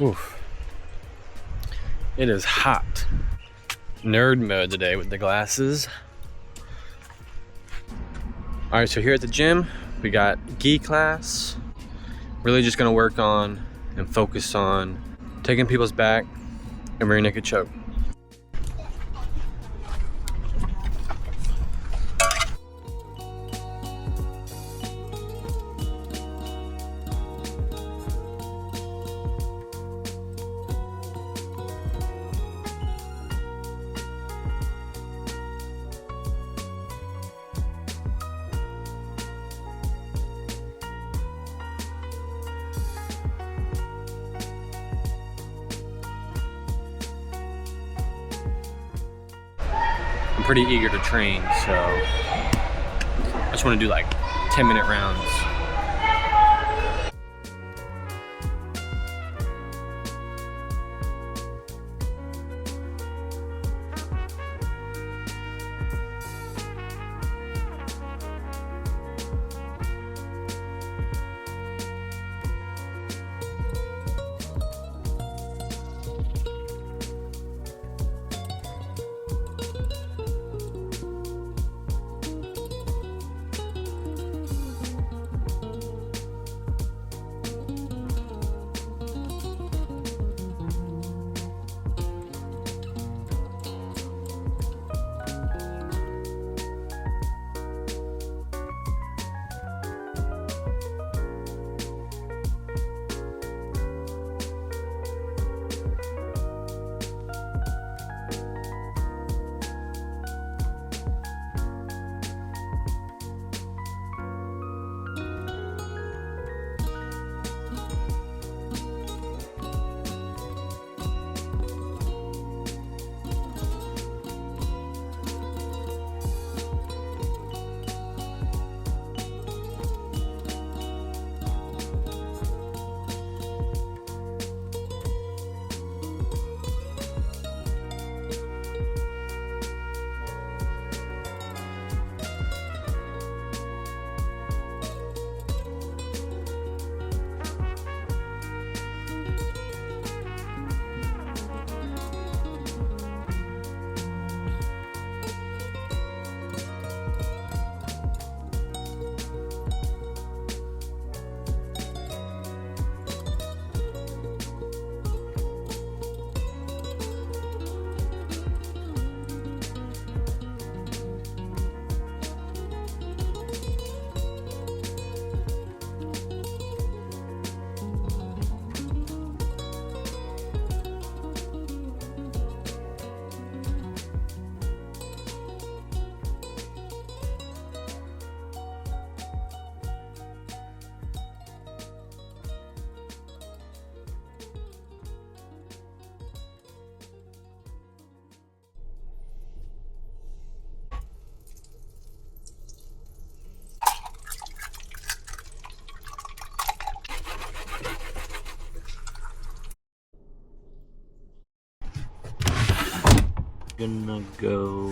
Oof. It is hot. Nerd mode today with the glasses. All right, so here at the gym, we got gi class. Really just gonna work on and focus on taking people's back and rear naked choke. I'm pretty eager to train, so I just want to do like 10-minute rounds. Gonna go.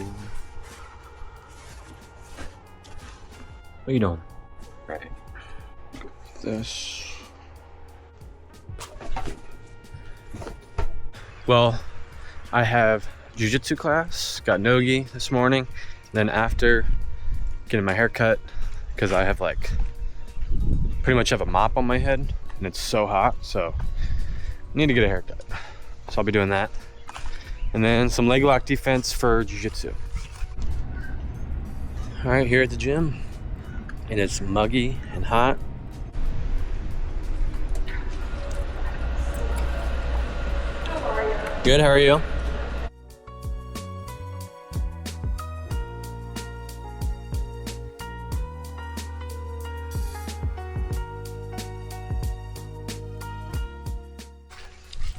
What are you doing? Right. This. Well, I have jiu-jitsu class, got no-gi this morning. Then after getting my hair cut, because I have like pretty much have a mop on my head and it's so hot, so I need to get a haircut. So I'll be doing that. And then some leg lock defense for jiu-jitsu. All right, here at the gym, and it's muggy and hot. Good, how are you?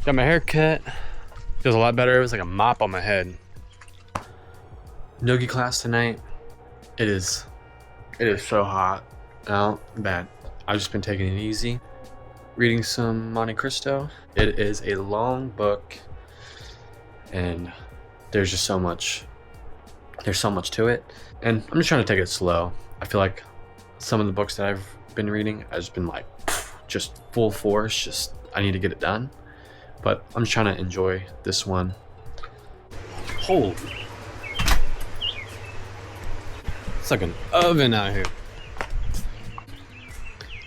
Got my hair cut. Feels a lot better. It was like a mop on my head. No-gi class tonight. It is so hot out. Bad. I've just been taking it easy. Reading some Monte Cristo. It is a long book and there's just so much to it. And I'm just trying to take it slow. I feel like some of the books that I've been reading, I've just been like, just full force, I need to get it done. But I'm just trying to enjoy this one. Holy. It's like an oven out here.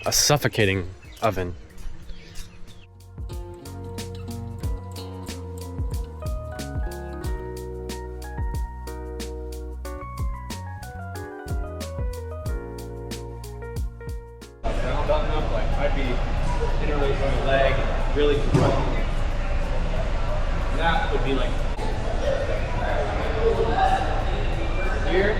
A suffocating oven. Button up, like I'd be interlacing my leg, really compressing it. And that would be like here.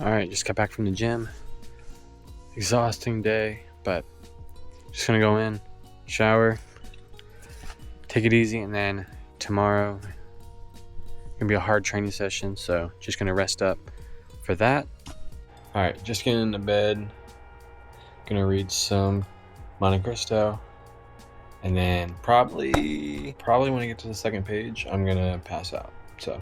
Alright, just got back from the gym. Exhausting day, but just gonna go in, shower, take it easy, and then tomorrow gonna be a hard training session, so just gonna rest up for that. Alright, just getting into bed, gonna read some Monte Cristo, and then probably when I get to the second page, I'm gonna pass out. So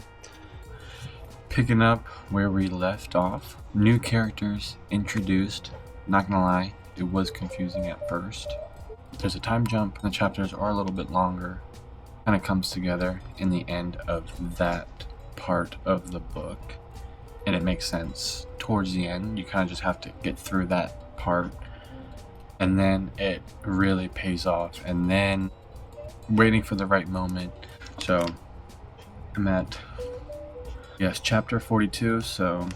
picking up where we left off, new characters introduced. Not gonna lie, it was confusing at first. There's a time jump, the chapters are a little bit longer. Kind of comes together in the end of that part of the book, and it makes sense towards the end. You kind of just have to get through that part, and then it really pays off, and then waiting for the right moment. So I'm at chapter 42, so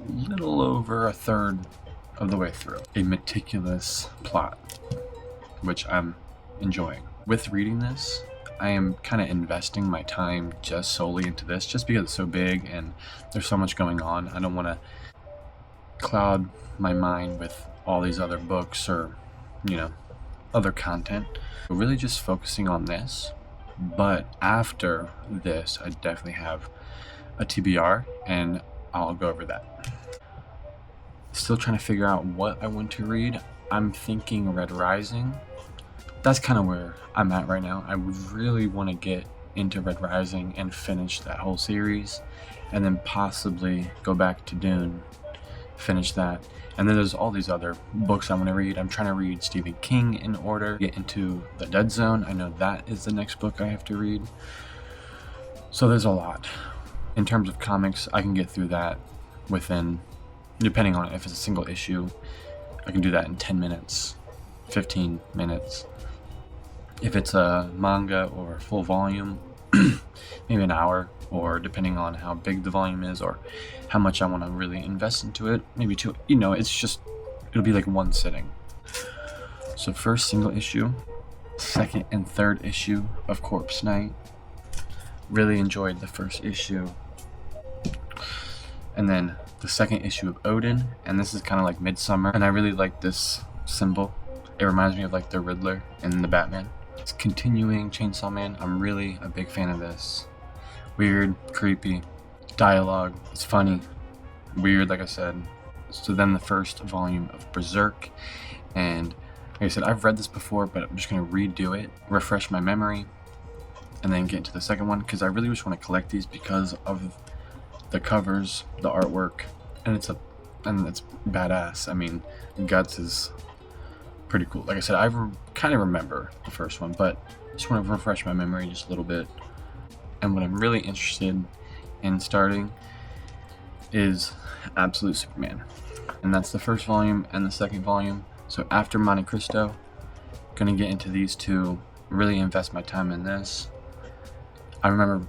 a little over a third of the way through. A meticulous plot, which I'm enjoying. With reading this, I am kind of investing my time just solely into this, just because it's so big and there's so much going on. I don't want to cloud my mind with all these other books or, other content. So really just focusing on this. But after this, I definitely have a TBR, and I'll go over that. Still trying to figure out what I want to read. I'm thinking Red Rising. That's kind of where I'm at right now. I would really want to get into Red Rising and finish that whole series, and then possibly go back to Dune, finish that. And then there's all these other books I want to read. I'm trying to read Stephen King in order, get into The Dead Zone. I know that is the next book I have to read. So there's a lot. In terms of comics, I can get through that within, depending on if it's a single issue, I can do that in 10 minutes, 15 minutes. If it's a manga or a full volume, maybe an hour, or depending on how big the volume is or how much I want to really invest into it, maybe two. It'll be like one sitting. So first single issue, second and third issue of Corpse Night. Really enjoyed the first issue. And then the second issue of Odin, and this is kind of like Midsummer, and I really like this symbol. It reminds me of like the Riddler in the Batman. It's continuing Chainsaw Man. I'm really a big fan of this. Weird, creepy dialogue. It's funny, weird, like I said. So then the first volume of Berserk, and like I said, I've read this before, but I'm just gonna redo it, refresh my memory, and then get into the second one, because I really just want to collect these because of the covers, the artwork, and it's badass. I mean, Guts is pretty cool. Like I said, I kind of remember the first one, but just want to refresh my memory just a little bit. And what I'm really interested in starting is Absolute Superman, and that's the first volume and the second volume. So after Monte Cristo, gonna get into these two, really invest my time in this. I remember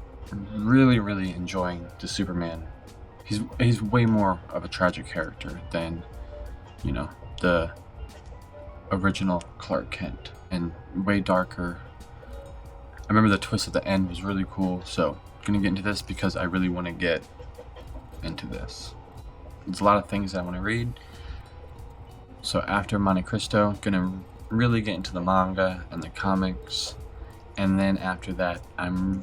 really enjoying the Superman. He's way more of a tragic character than, the original Clark Kent, and way darker. I remember the twist at the end was really cool, so I'm gonna get into this because I really want to get into this. There's a lot of things I want to read. So after Monte Cristo, gonna really get into the manga and the comics, and then after that, I'm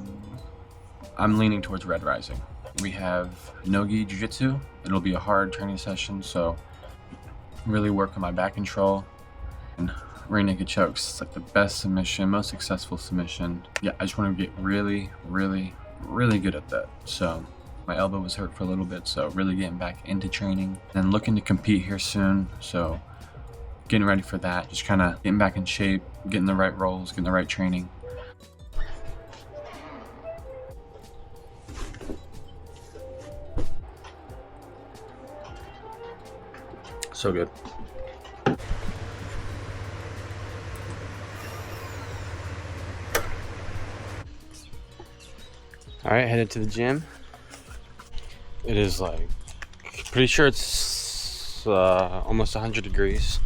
leaning towards Red Rising. We have Nogi Jiu-Jitsu. It'll be a hard training session, so really work on my back control. And rear naked chokes, it's like the best submission, most successful submission. Yeah, I just want to get really good at that. So My elbow was hurt for a little bit, so really getting back into training. And looking to compete here soon, so getting ready for that. Just kind of getting back in shape, getting the right rolls, getting the right training. So good. All right, headed to the gym. It is like, pretty sure it's almost 100 degrees.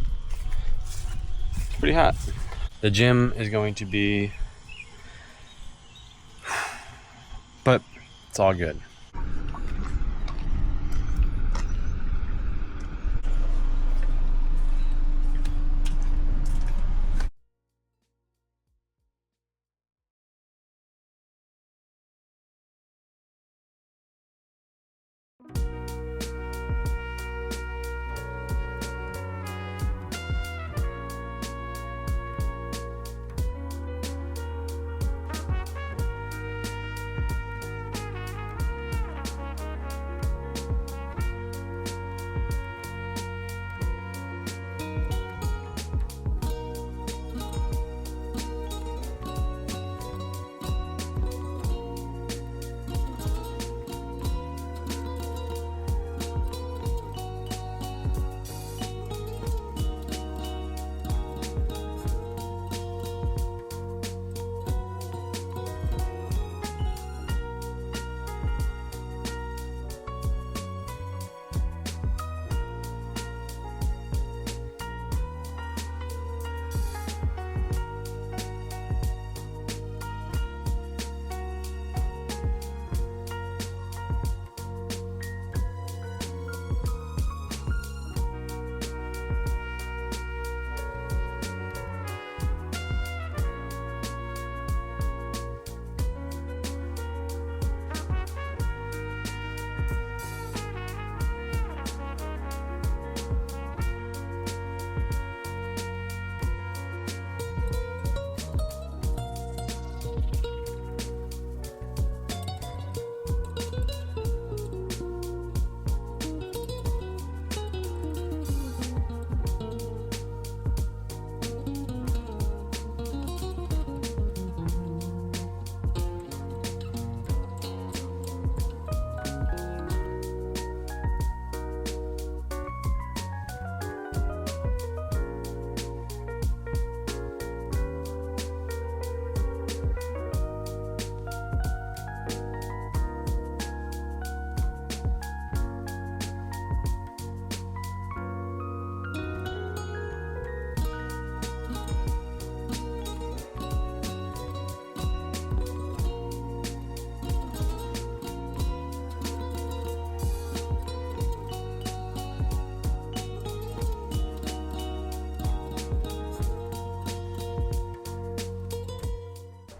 It's pretty hot. The gym is going to be, but it's all good.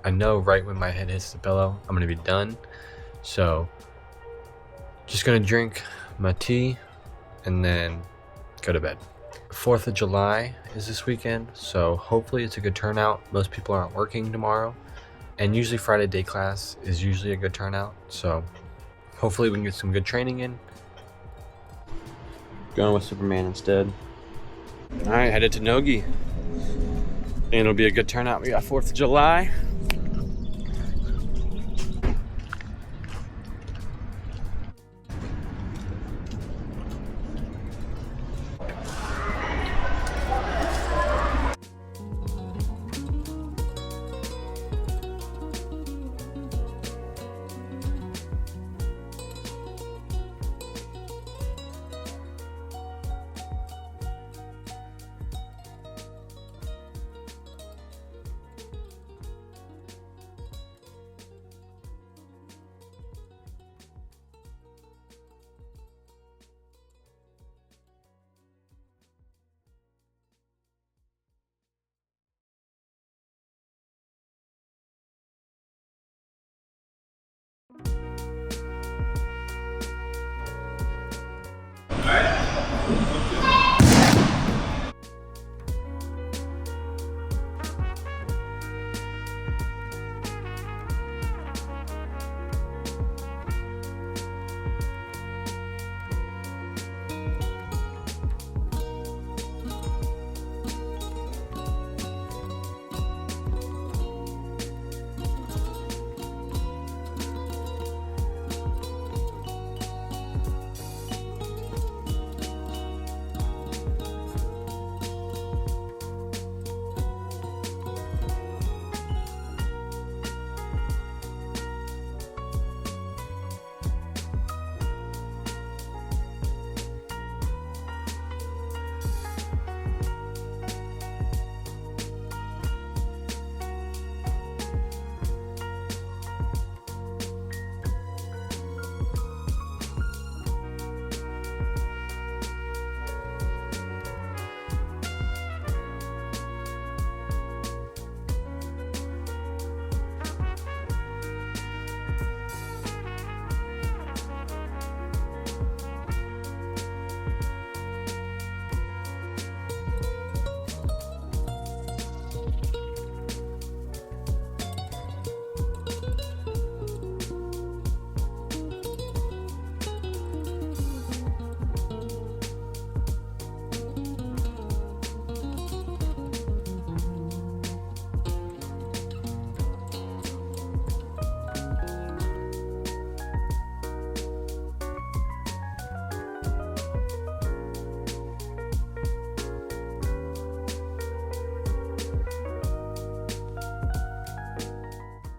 I know right when my head hits the pillow, I'm gonna be done. So, just gonna drink my tea and then go to bed. 4th of July is this weekend, so hopefully it's a good turnout. Most people aren't working tomorrow, and usually Friday day class is usually a good turnout, so hopefully we can get some good training in. Going with Superman instead. All right, headed to Nogi. And it'll be a good turnout. We got 4th of July.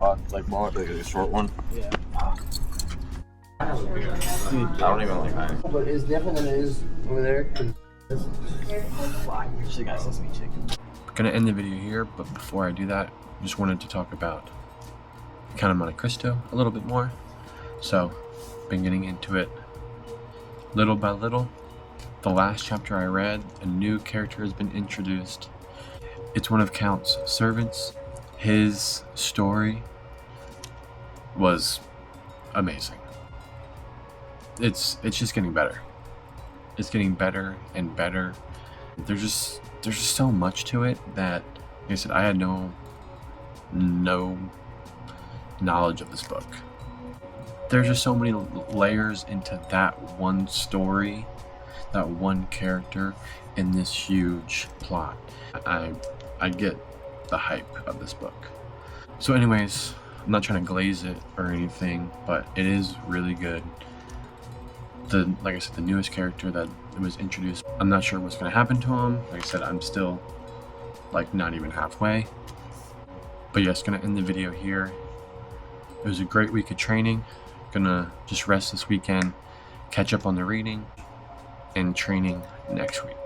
Like more like a short one. Yeah. I don't even like that. But it's different than it is over there. She got sesame chicken. Gonna end the video here, but before I do that, just wanted to talk about Count of Monte Cristo a little bit more. So, been getting into it little by little. The last chapter I read, a new character has been introduced. It's one of Count's servants. His story was amazing. It's just getting better. It's getting better and better. There's just so much to it that, like I said, I had no knowledge of this book. There's just so many layers into that one story, that one character, in this huge plot. I get the hype of this book. So anyways, I'm not trying to glaze it or anything, but it is really good. Like I said, the newest character that was introduced, I'm not sure what's going to happen to him. Like I said, I'm still like not even halfway. But yes, gonna end the video here. It was a great week of training. Gonna just rest this weekend, catch up on the reading, and training next week.